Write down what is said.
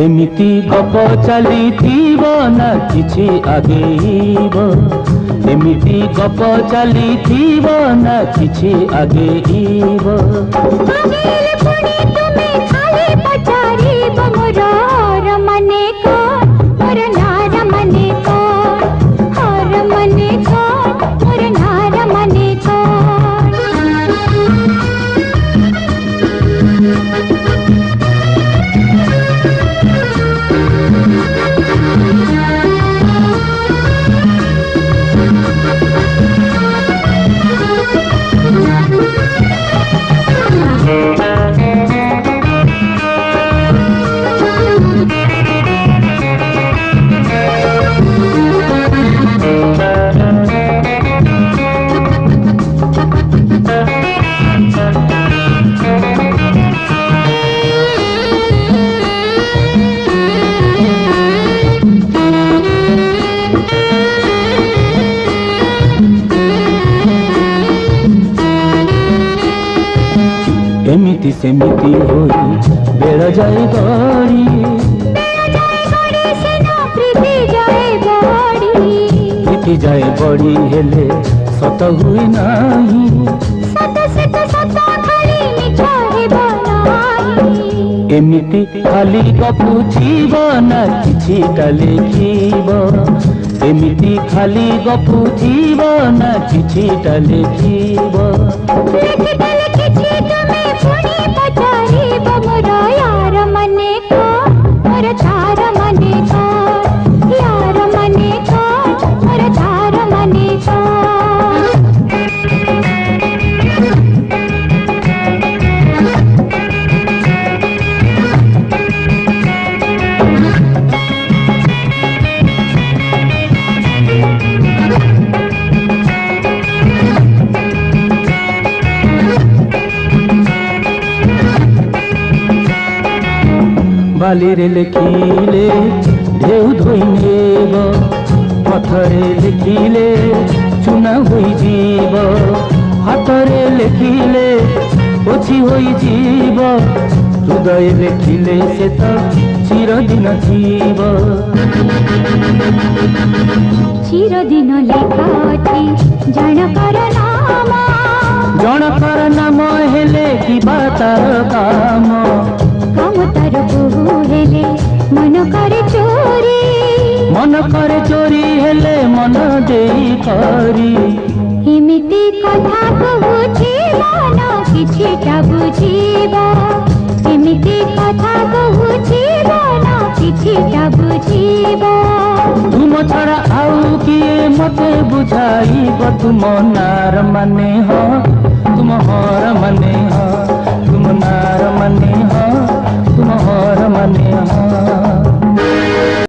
एमिति गप चली ना किछि आगेब एमिति गप चली ना किछि आगेब मने को मोर नार मने को हर मने को मोर नार मने को एमिति सेमिति होई बेड़ जाए गड़ी प्रीति जाए बड़ी हेले सत हुई नाही एमिति खाली गपुथिब ना किछिटा लेखिब एमिति खाली गपुथिब ना किछिटा लेखिब यार मने को मोर तार मने को यार मने को मोर तार मने को बाली रे लिखिले ढेउ धोई नेब पथरे लिखिले चुना होई जीव हाथरे लिखिले पोछी होई जीव हृदय लिखिले से तो चिरदिन जीव चिरदिन लेखाटी जनकर नाम हेले कि बातार काम तार बहु हेले मन करे चोरी हेले मन देई करी एमिति कथा कहुछि मन किछिटा बुझिब एमिति कथा कहुछि मन किछिटा बुझिब तुम छड़ा आउ किए मते बुझाइब तुम नार मने हो तुम हर मने हो